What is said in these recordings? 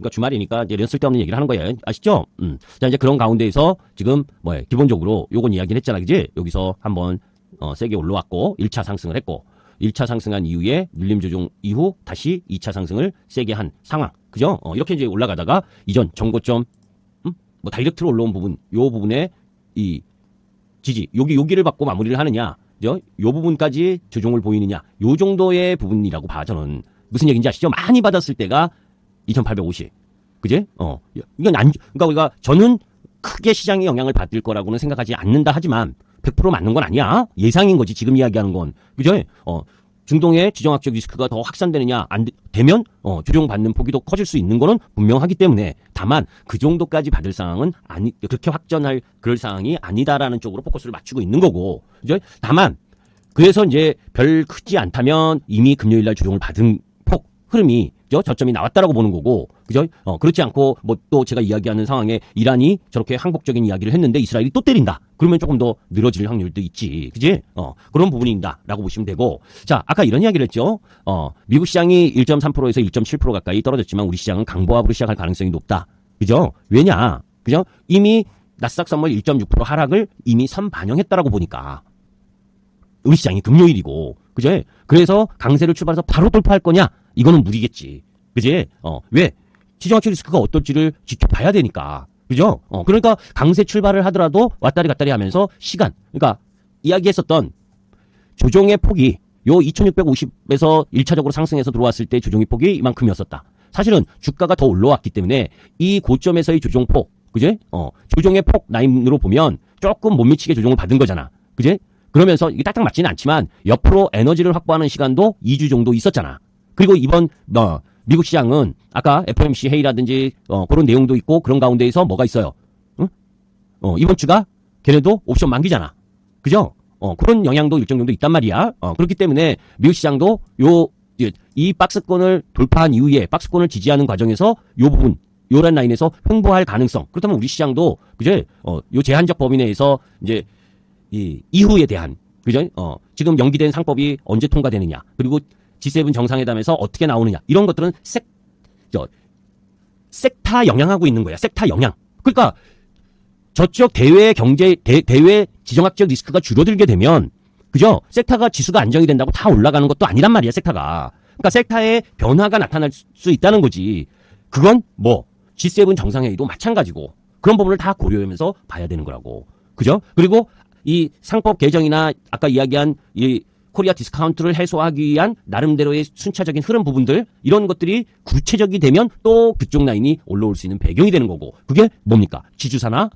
그러니까 주말이니까 이제 이런 쓸데없는 얘기를 하는 거예요. 아시죠? 자, 이제 그런 가운데에서 지금 기본적으로 요건 이야기를 했잖아. 그지? 여기서 한번 세게 올라왔고 1차 상승을 했고 1차 상승한 이후에 눌림 조정 이후 다시 2차 상승을 세게 한 상황. 그죠? 이렇게 이제 올라가다가 이전 정고점 뭐 다이렉트로 올라온 부분, 요 부분에 이 지지, 여기를 받고 마무리를 하느냐, 요 부분까지 조정을 보이느냐, 요 정도의 부분이라고 봐, 저는. 무슨 얘기인지 아시죠? 많이 받았을 때가 2850. 그지? 이건 그러니까 우리가, 저는 크게 시장에 영향을 받을 거라고는 생각하지 않는다 하지만, 100% 맞는 건 아니야. 예상인 거지, 지금 이야기하는 건. 그죠? 중동의 지정학적 리스크가 더 확산되느냐, 안 되면, 조정받는 폭이 더 커질 수 있는 거는 분명하기 때문에, 다만, 그 정도까지 받을 상황은 그렇게 확전할 그럴 상황이 아니다라는 쪽으로 포커스를 맞추고 있는 거고, 그죠? 다만, 그래서 이제 별 크지 않다면 이미 금요일 날 조정을 받은 폭, 흐름이, 저점이 나왔다라고 보는 거고, 그죠? 그렇지 않고, 뭐 또 제가 이야기하는 상황에 이란이 저렇게 항복적인 이야기를 했는데 이스라엘이 또 때린다. 그러면 조금 더 늘어질 확률도 있지. 그지? 그런 부분이다. 라고 보시면 되고. 자, 아까 이런 이야기를 했죠. 미국 시장이 1.3%에서 1.7% 가까이 떨어졌지만 우리 시장은 강보합으로 시작할 가능성이 높다. 그죠? 왜냐? 그죠? 이미 나스닥 선물 1.6% 하락을 이미 선반영했다라고 보니까. 우리 시장이 금요일이고. 그죠? 그래서 강세를 출발해서 바로 돌파할 거냐? 이거는 무리겠지. 그지? 왜? 시정학적 리스크가 어떨지를 지켜봐야 되니까. 그죠? 그러니까 강세 출발을 하더라도 왔다리 갔다리 하면서 시간. 그러니까 이야기했었던 조정의 폭이 요 2650에서 1차적으로 상승해서 들어왔을 때 조정의 폭이 이만큼이었었다. 사실은 주가가 더 올라왔기 때문에 이 고점에서의 조정폭, 그지? 조정의 폭 라인으로 보면 조금 못 미치게 조정을 받은 거잖아. 그지? 그러면서 이게 딱딱 맞지는 않지만 옆으로 에너지를 확보하는 시간도 2주 정도 있었잖아. 그리고 이번 미국 시장은 아까 FOMC 회의라든지 그런 내용도 있고 그런 가운데에서 뭐가 있어요? 응? 이번 주가 걔네도 옵션 만기잖아. 그죠? 그런 영향도 일정 정도 있단 말이야. 그렇기 때문에 미국 시장도 이 박스권을 돌파한 이후에 박스권을 지지하는 과정에서 요 부분 요런 라인에서 횡보할 가능성. 그렇다면 우리 시장도 그죠? 요 제한적 범위 내에서 이제 이 이후에 대한 그죠? 지금 연기된 상법이 언제 통과되느냐. 그리고 G7 정상회담에서 어떻게 나오느냐. 이런 것들은 섹타 영향하고 있는 거야. 섹타 영향. 그러니까 저쪽 대외 경제, 대외 지정학적 리스크가 줄어들게 되면, 그죠? 섹타가 지수가 안정이 된다고 다 올라가는 것도 아니란 말이야, 섹타가. 그러니까 섹타의 변화가 나타날 수 있다는 거지. 그건 G7 정상회의도 마찬가지고, 그런 부분을 다 고려하면서 봐야 되는 거라고. 그죠? 그리고 이 상법 개정이나 아까 이야기한 이 코리아 디스카운트를 해소하기 위한 나름대로의 순차적인 흐름 부분들 이런 것들이 구체적이 되면 또 그쪽 라인이 올라올 수 있는 배경이 되는 거고 그게 뭡니까? 지주사나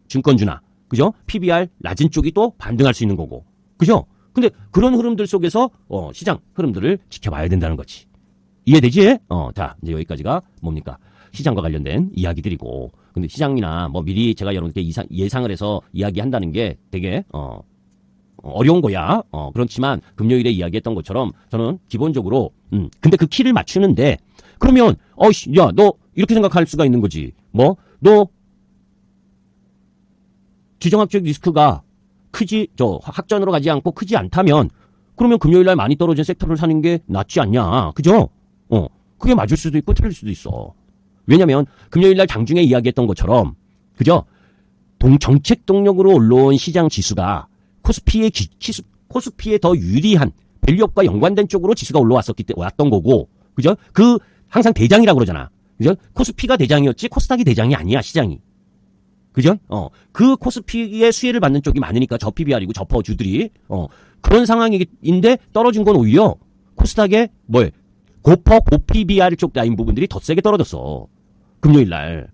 증권주나 그죠? PBR 낮은 쪽이 또 반등할 수 있는 거고 그죠? 근데 그런 흐름들 속에서 시장 흐름들을 지켜봐야 된다는 거지. 이해되지? 자 이제 여기까지가 뭡니까? 시장과 관련된 이야기들이고 근데 시장이나 미리 제가 여러분께 예상을 해서 이야기한다는 게 되게 어려운 거야. 그렇지만 금요일에 이야기했던 것처럼 저는 기본적으로 근데 그 키를 맞추는데 그러면 야, 너 이렇게 생각할 수가 있는 거지. 너 지정학적 리스크가 확전으로 가지 않고 크지 않다면 그러면 금요일 날 많이 떨어진 섹터를 사는 게 낫지 않냐. 그죠? 그게 맞을 수도 있고 틀릴 수도 있어. 왜냐면 금요일 날 장중에 이야기했던 것처럼 그죠? 정책 동력으로 올라온 시장 지수가 코스피에 더 유리한 밸류업과 연관된 쪽으로 지수가 왔던 거고, 그죠? 항상 대장이라고 그러잖아. 그죠? 코스피가 대장이었지, 코스닥이 대장이 아니야, 시장이. 그죠? 그 코스피의 수혜를 받는 쪽이 많으니까 저 PBR이고 저 퍼주들이, 그런 상황인데 떨어진 건 오히려 코스닥의 고퍼, 고PBR 쪽 라인 부분들이 더 세게 떨어졌어. 금요일 날.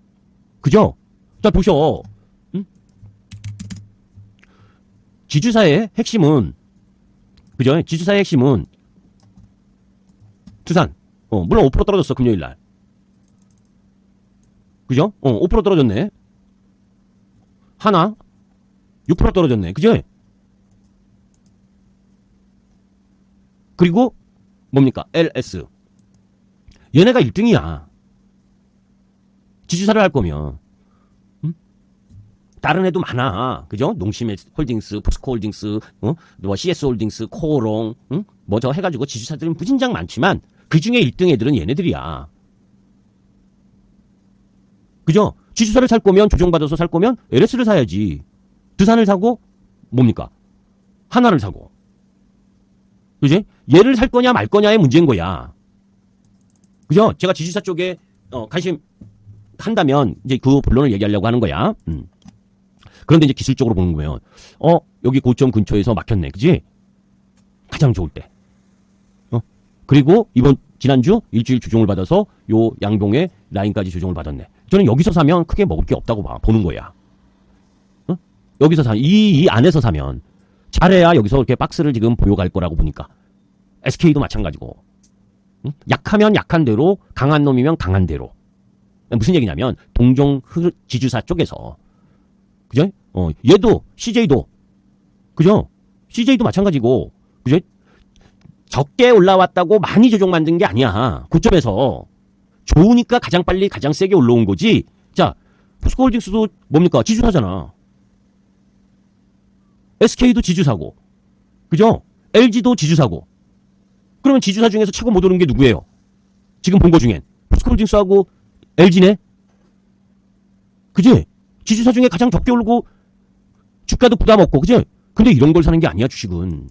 그죠? 자, 보셔. 지주사의 핵심은, 그죠? 지주사의 핵심은, 두산. 물론 5% 떨어졌어, 금요일 날. 그죠? 5% 떨어졌네. 하나, 6% 떨어졌네. 그죠? 그리고, 뭡니까? LS. 얘네가 1등이야. 지주사를 할 거면. 다른 애도 많아. 그죠? 농심 홀딩스, 포스코 홀딩스, CS 홀딩스, 코오롱, 해가지고 지주사들은 무진장 많지만, 그 중에 1등 애들은 얘네들이야. 그죠? 지주사를 살 거면, 조정받아서 살 거면 LS를 사야지. 두산을 사고, 뭡니까? 하나를 사고. 그지? 얘를 살 거냐 말 거냐의 문제인 거야. 그죠? 제가 지주사 쪽에, 관심 한다면, 이제 그 본론을 얘기하려고 하는 거야. 그런데 이제 기술적으로 보는 거예요. 여기 고점 근처에서 막혔네. 그지? 가장 좋을 때. 그리고 지난주 일주일 조정을 받아서 요 양봉에 라인까지 조정을 받았네. 저는 여기서 사면 크게 먹을 게 없다고 보는 거야. 여기서 이 안에서 사면. 잘해야 여기서 이렇게 박스를 지금 보여갈 거라고 보니까. SK도 마찬가지고. 약하면 약한 대로, 강한 놈이면 강한 대로. 무슨 얘기냐면, 동종 지주사 쪽에서. 그죠? 얘도, CJ도. 그죠? CJ도 마찬가지고. 그죠? 적게 올라왔다고 많이 조정 만든 게 아니야. 고점에서. 좋으니까 가장 빨리 가장 세게 올라온 거지. 자, 포스코홀딩스도 뭡니까? 지주사잖아. SK도 지주사고. 그죠? LG도 지주사고. 그러면 지주사 중에서 최고 못 오른 게 누구예요? 지금 본 거 중엔. 포스코홀딩스하고 LG네? 그지? 지주사 중에 가장 적게 오르고 주가도 부담 없고. 그지? 근데 이런 걸 사는 게 아니야, 주식은.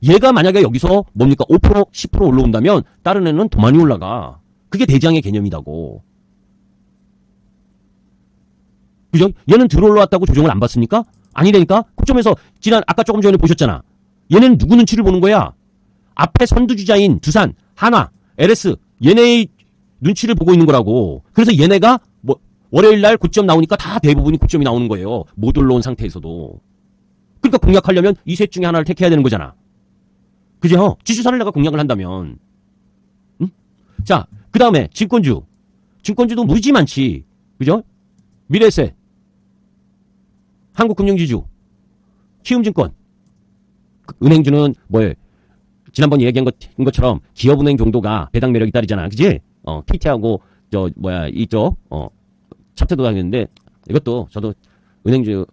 얘가 만약에 여기서 뭡니까? 5%, 10% 올라온다면 다른 애는 더 많이 올라가. 그게 대장의 개념이라고. 그죠? 얘는 들 올라왔다고 조정을 안 받습니까? 아니라니까? 고점에서 아까 조금 전에 보셨잖아. 얘는 누구 눈치를 보는 거야? 앞에 선두주자인 두산, 한화, LS 얘네의 눈치를 보고 있는 거라고. 그래서 얘네가 월요일 날 고점 나오니까 다 대부분이 고점이 나오는 거예요. 못 올라온 상태에서도. 그러니까 공략하려면 이 셋 중에 하나를 택해야 되는 거잖아. 그죠? 지주사를 내가 공략을 한다면. 응? 자, 그 다음에 증권주도 무지 많지. 그죠? 미래에셋, 한국금융지주, 키움증권, 은행주는 지난번 얘기한 것처럼 기업은행 정도가 배당 매력이 따르잖아. 그지? KT하고 이쪽 차트도 당했는데 이것도 저도 은행주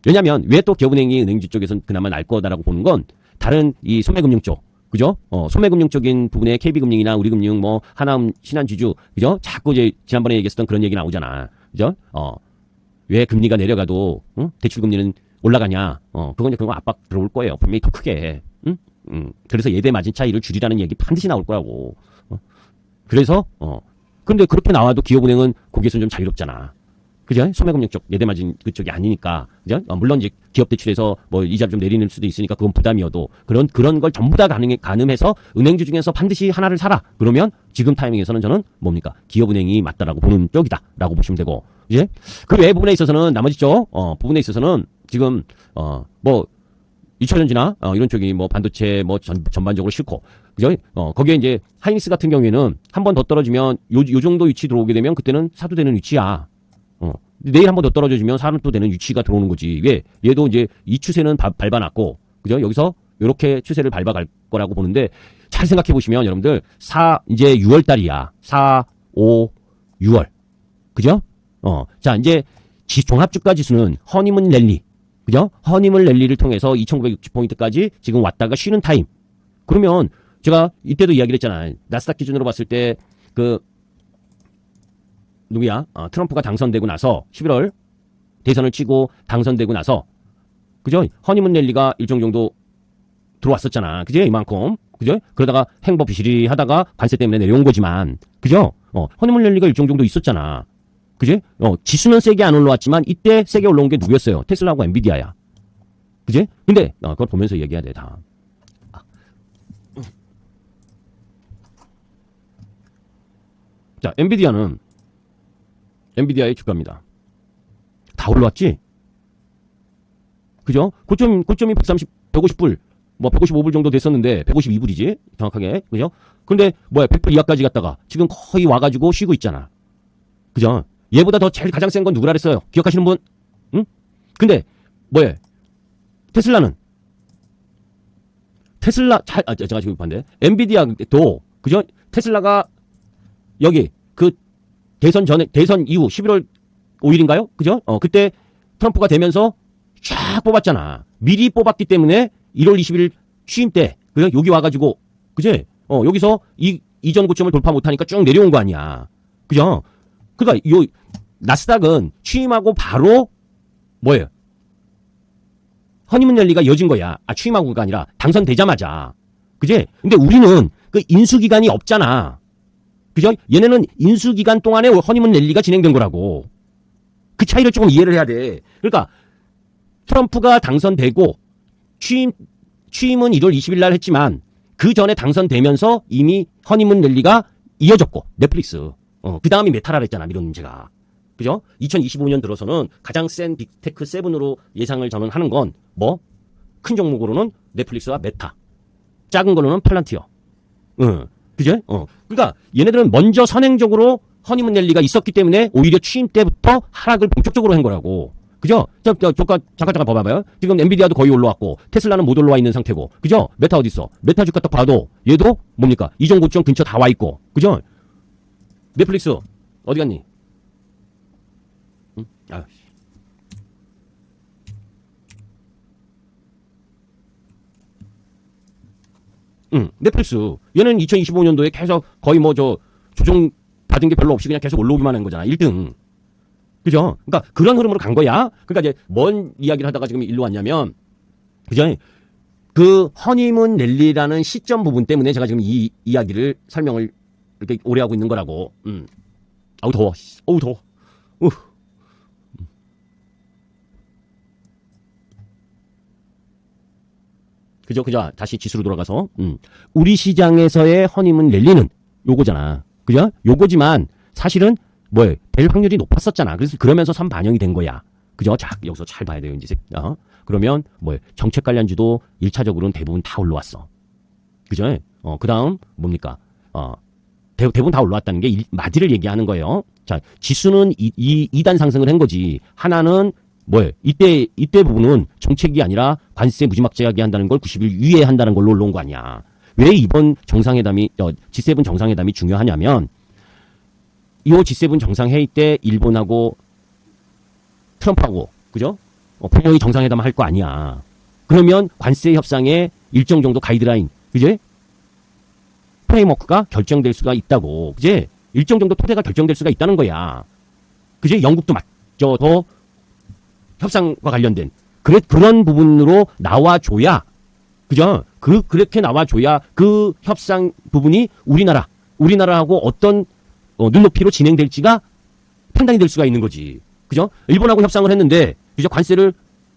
왜냐면 왜 또 기업은행이 은행주 쪽에서는 그나마 날 거다라고 보는 건 다른 이 소매금융 쪽, 그죠? 소매금융 쪽인 부분에 KB금융이나 우리금융, 하나금, 신한지주, 그죠? 자꾸 이제 지난번에 얘기했었던 그런 얘기 나오잖아. 그죠? 왜 금리가 내려가도, 대출금리는 올라가냐? 그건 이제 그거 압박 들어올 거예요. 분명히 더 크게. 그래서 예대 마진 차이를 줄이라는 얘기 반드시 나올 거라고. 그래서, 근데 그렇게 나와도 기업은행은 거기에서는 좀 자유롭잖아. 그죠? 소매금융 쪽, 예대마진 그쪽이 아니니까. 그죠? 물론 이제 기업 대출에서 이자를 좀 내리는 수도 있으니까 그건 부담이어도 그런 걸 전부 다 가늠해서 은행주 중에서 반드시 하나를 사라. 그러면 지금 타이밍에서는 저는 뭡니까? 기업은행이 맞다라고 보는 쪽이다. 라고 보시면 되고. 이제 그 외 부분에 있어서는 나머지 쪽, 부분에 있어서는 지금, 2차전지나, 이런 쪽이 반도체 전반적으로 싫고. 그죠? 거기에 이제 하이닉스 같은 경우에는 한 번 더 떨어지면 요 정도 위치 들어오게 되면 그때는 사도 되는 위치야. 내일 한 번 더 떨어져주면 사는 또 되는 위치가 들어오는 거지. 왜? 얘도 이제 이 추세는 밟아놨고, 그죠? 여기서 요렇게 추세를 밟아갈 거라고 보는데, 잘 생각해 보시면 여러분들, 이제 6월 달이야. 4, 5, 6월. 그죠? 자, 이제 종합주가 지수는 허니문 랠리. 그죠? 허니문 랠리를 통해서 2960포인트까지 지금 왔다가 쉬는 타임. 그러면 제가 이때도 이야기를 했잖아요. 나스닥 기준으로 봤을 때, 누구야? 트럼프가 당선되고 나서 11월 대선을 치고 당선되고 나서 그죠? 허니문 랠리가 일정 정도 들어왔었잖아. 그죠? 이만큼. 그죠? 그러다가 행보 비실이 하다가 관세 때문에 내려온 거지만 그죠? 허니문 랠리가 일정 정도 있었잖아. 그죠? 지수는 세게 안 올라왔지만 이때 세게 올라온 게 누구였어요? 테슬라하고 엔비디아야. 그죠? 근데 그걸 보면서 얘기해야 돼 다. 자, 엔비디아의 주가입니다. 다 올라왔지? 그죠? 고점이 150불, 155불 정도 됐었는데, 152불이지? 정확하게. 그죠? 근데, 100불 이하까지 갔다가, 지금 거의 와가지고 쉬고 있잖아. 그죠? 얘보다 더 제일 가장 센 건 누구라 그랬어요? 기억하시는 분? 응? 근데, 테슬라는? 제가 지금 봤는데, 엔비디아도, 그죠? 테슬라가, 여기, 대선 이후 11월 5일인가요? 그죠? 그때 트럼프가 되면서 쫙 뽑았잖아. 미리 뽑았기 때문에 1월 20일 취임 때, 그죠? 여기 와가지고, 그지? 여기서 이전 고점을 돌파 못하니까 쭉 내려온 거 아니야. 그죠? 그러니까 요 나스닥은 취임하고 바로 뭐예요? 허니문 랠리가 이어진 거야. 아, 취임하고가 아니라 당선되자마자. 그지? 근데 우리는 그 인수기간이 없잖아. 그죠? 얘네는 인수기간 동안에 허니문 랠리가 진행된 거라고. 그 차이를 조금 이해를 해야 돼. 그러니까 트럼프가 당선되고 취임은 1월 20일 날 했지만 그 전에 당선되면서 이미 허니문 랠리가 이어졌고 넷플릭스. 그 다음이 메타라 했잖아. 이런 문제가. 그죠? 2025년 들어서는 가장 센 빅테크 7으로 예상을 저는 하는 건 뭐? 큰 종목으로는 넷플릭스와 메타. 작은 걸로는 팔란티어. 그죠? 그러니까 얘네들은 먼저 선행적으로 허니문 랠리가 있었기 때문에 오히려 취임 때부터 하락을 본격적으로 한 거라고. 그죠? 잠깐 봐봐요. 지금 엔비디아도 거의 올라왔고 테슬라는 못 올라와 있는 상태고. 그죠? 메타 어디 있어? 메타 주가 딱 봐도 얘도 뭡니까? 이전 고점 근처 다 와 있고. 그죠? 넷플릭스 어디 갔니? 아, 넷플릭스. 얘는 2025년도에 계속 거의 뭐 조정 받은 게 별로 없이 그냥 계속 올라오기만 한 거잖아. 1등. 그죠? 그러니까 그런 흐름으로 간 거야. 그러니까 이제 뭔 이야기를 하다가 지금 일로 왔냐면, 그죠? 그 허니문 랠리라는 시점 부분 때문에 제가 지금 이 이야기를 설명을 이렇게 오래 하고 있는 거라고. 아우 더워. 어우 더워. 그죠? 다시 지수로 돌아가서, 우리 시장에서의 허니문 랠리는 요거잖아. 그죠? 요거지만, 사실은, 될 확률이 높았었잖아. 그래서 그러면서 선반영이 된 거야. 그죠? 자, 여기서 잘 봐야 돼요, 이제. 그러면, 정책 관련주도 1차적으로는 대부분 다 올라왔어. 그죠? 그 다음, 뭡니까? 대부분 다 올라왔다는 게 마디를 얘기하는 거예요. 자, 지수는 2단 상승을 한 거지. 하나는, 이때 부분은 정책이 아니라 관세 무지막지하게 한다는 걸 90일 위에 한다는 걸로 올라온 거 아니야. 왜 이번 정상회담이, G7 정상회담이 중요하냐면, 이 G7 정상회의 때 일본하고 트럼프하고, 그죠? 분명히 정상회담 할 거 아니야. 그러면 관세 협상에 일정 정도 가이드라인, 그지? 프레임워크가 결정될 수가 있다고, 그지? 일정 정도 토대가 결정될 수가 있다는 거야. 그지? 영국도 더 협상과 관련된 그런 부분으로 나와줘야, 그죠? 그렇게 나와줘야 그 협상 부분이 우리나라하고 어떤 눈높이로 진행될지가 판단이 될 수가 있는 거지. 그죠? 일본하고 협상을 했는데, 그죠? 관세를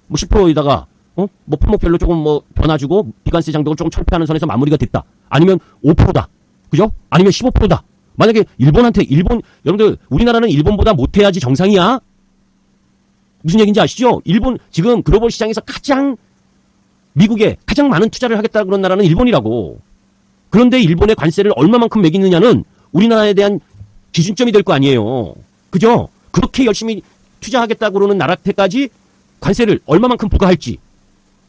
뭐 10%에다가 뭐 품목별로 조금 뭐 변화 주고 비관세 장벽을 조금 철폐하는 선에서 마무리가 됐다. 아니면 5%다. 그죠? 아니면 15%다. 만약에 여러분들 우리나라는 일본보다 못해야지 정상이야. 무슨 얘기인지 아시죠? 일본 지금 글로벌 시장에서 미국에 가장 많은 투자를 하겠다 그런 나라는 일본이라고. 그런데 일본의 관세를 얼마만큼 매기느냐는 우리나라에 대한 기준점이 될 거 아니에요. 그죠? 그렇게 열심히 투자하겠다고 그러는 나라한테까지 관세를 얼마만큼 부과할지.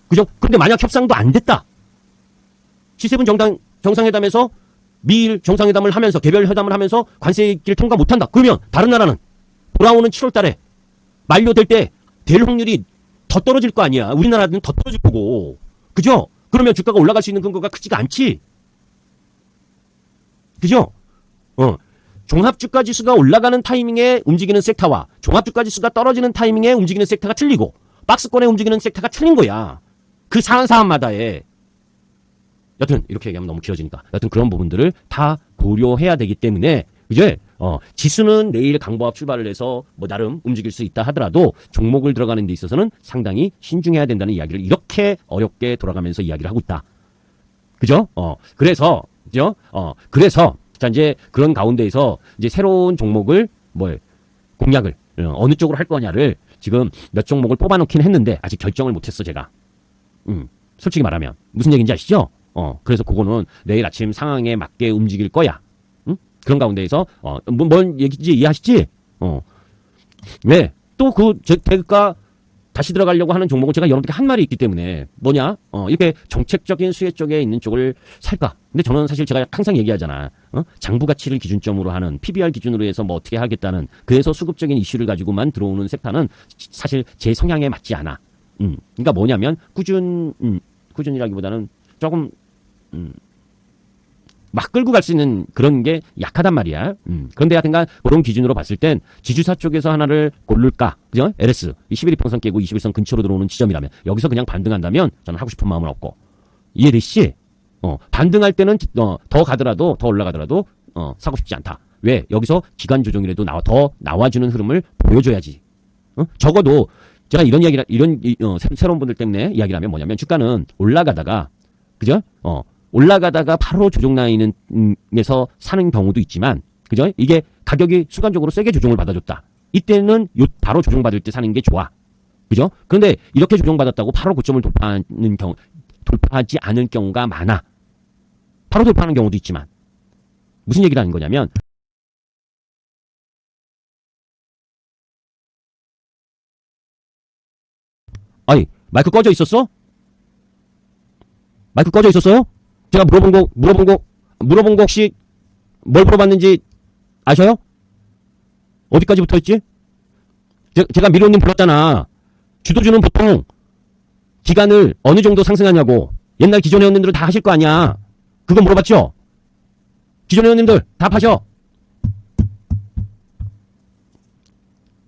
그죠? 근데 만약 협상도 안 됐다. G7 정상회담에서 미일 정상회담을 하면서 개별 회담을 하면서 관세길 통과 못한다. 그러면 다른 나라는 돌아오는 7월 달에 만료될 때 될 확률이 더 떨어질 거 아니야. 우리나라는 더 떨어질 거고. 그죠? 그러면 주가가 올라갈 수 있는 근거가 크지가 않지. 그죠? 종합주가지수가 올라가는 타이밍에 움직이는 섹터와 종합주가지수가 떨어지는 타이밍에 움직이는 섹터가 틀리고 박스권에 움직이는 섹터가 틀린 거야. 그 사안마다에. 여튼 이렇게 얘기하면 너무 길어지니까. 여튼 그런 부분들을 다 고려해야 되기 때문에 그죠? 지수는 내일 강보합 출발을 해서 뭐 나름 움직일 수 있다 하더라도 종목을 들어가는 데 있어서는 상당히 신중해야 된다는 이야기를 이렇게 어렵게 돌아가면서 이야기를 하고 있다. 그죠? 그래서 자 이제 그런 가운데에서 이제 새로운 종목을 공략을 어느 쪽으로 할 거냐를 지금 몇 종목을 뽑아놓긴 했는데 아직 결정을 못했어 제가. 솔직히 말하면 무슨 얘기인지 아시죠? 그래서 그거는 내일 아침 상황에 맞게 움직일 거야. 그런 가운데에서 뭔 얘기인지 이해하시지? 왜? 또 제가 다시 들어가려고 하는 종목은 제가 여러분께 한 말이 있기 때문에 뭐냐? 이렇게 정책적인 수혜 쪽에 있는 쪽을 살까? 근데 저는 사실 제가 항상 얘기하잖아. 장부 가치를 기준점으로 하는 PBR 기준으로 해서 뭐 어떻게 하겠다는 그래서 수급적인 이슈를 가지고만 들어오는 섹터는 사실 제 성향에 맞지 않아. 그러니까 뭐냐면 꾸준이라기보다는 조금 막 끌고 갈 수 있는 그런 게 약하단 말이야. 그런데 하여튼간 그런 기준으로 봤을 땐 지주사 쪽에서 하나를 고를까? 그죠? LS. 이 11이평선 깨고 21선 근처로 들어오는 지점이라면 여기서 그냥 반등한다면 저는 하고 싶은 마음은 없고. 이해되시지? 반등할 때는 더 가더라도 더 올라가더라도 사고 싶지 않다. 왜? 여기서 기간 조정이라도 더 나와주는 흐름을 보여줘야지. 적어도 제가 이런 이야기를 새로운 분들 때문에 이야기를 하면 뭐냐면 주가는 올라가다가 그죠? 올라가다가 바로 조정 라인에서 사는 경우도 있지만 그죠? 이게 가격이 순간적으로 세게 조정을 받아줬다. 이때는 바로 조정받을 때 사는 게 좋아. 그죠? 그런데 이렇게 조정받았다고 바로 고점을 돌파하지 않을 경우가 많아. 바로 돌파하는 경우도 있지만 무슨 얘기를 하는 거냐면 아니 마이크 꺼져 있었어? 마이크 꺼져 있었어요? 제가 물어본 거 혹시 뭘 물어봤는지 아셔요? 어디까지 붙어 있지? 제가 미로님 불렀잖아. 주도주는 보통 기간을 어느 정도 상승하냐고. 옛날 기존 회원님들은 다 하실 거 아니야. 그거 물어봤죠? 기존 회원님들 답하셔.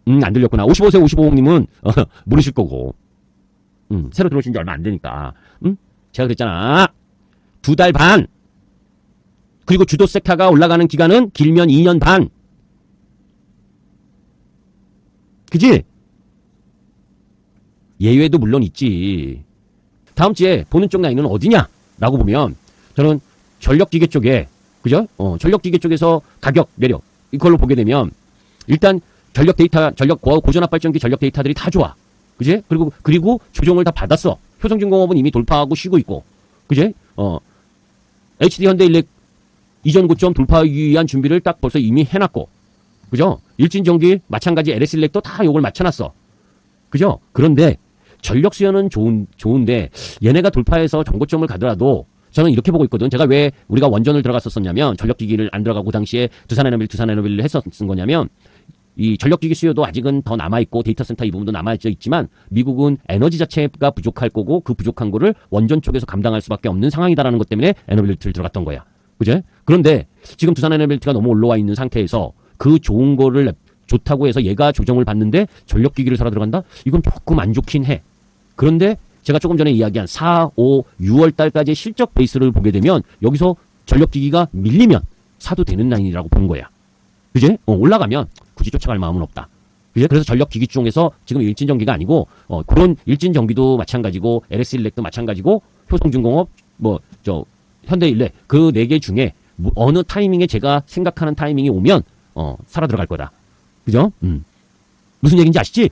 안 들렸구나. 55세 55호님은 모르실 거고. 새로 들어오신 지 얼마 안 되니까. 제가 그랬잖아. 2달 반. 그리고 주도 섹터가 올라가는 기간은 길면 2년 반. 그지? 예외도 물론 있지. 다음 주에 보는 쪽 라인은 어디냐? 라고 보면 저는 전력기계 쪽에 그죠? 전력기계 쪽에서 가격 매력 이걸로 보게 되면 일단 전력 데이터, 고전압 발전기 전력 데이터들이 다 좋아. 그지? 그리고 조정을 다 받았어. 효성중공업은 이미 돌파하고 쉬고 있고. 그지? HD 현대일렉 이전 고점 돌파하기 위한 준비를 딱 벌써 이미 해놨고. 그죠? 일진전기 마찬가지 LS일렉도 다 요걸 맞춰놨어. 그죠? 그런데 전력 수요는 좋은데 얘네가 돌파해서 정고점을 가더라도 저는 이렇게 보고 있거든. 제가 왜 우리가 원전을 들어갔었냐면 전력기기를 안 들어가고 당시에 두산에너빌을 했었은 거냐면 이 전력기기 수요도 아직은 더 남아있고 데이터 센터 이 부분도 남아있지만 미국은 에너지 자체가 부족할 거고 그 부족한 거를 원전 쪽에서 감당할 수밖에 없는 상황이다라는 것 때문에 에너빌트를 들어갔던 거야. 그제? 그런데 지금 두산에너빌트가 너무 올라와 있는 상태에서 그 좋은 거를 좋다고 해서 얘가 조정을 받는데 전력기기를 사러 들어간다? 이건 조금 안 좋긴 해. 그런데 제가 조금 전에 이야기한 4, 5, 6월 달까지의 실적 베이스를 보게 되면 여기서 전력기기가 밀리면 사도 되는 라인이라고 본 거야. 그제? 올라가면 굳이 쫓아갈 마음은 없다. 그제? 그래서 전력기기 중에서 지금 일진전기가 아니고 그런 일진전기도 마찬가지고 LS일렉도 마찬가지고 효성중공업 현대일렉 그 4개 중에 어느 타이밍에 제가 생각하는 타이밍이 오면 살아 들어갈 거다. 그죠? 무슨 얘기인지 아시지?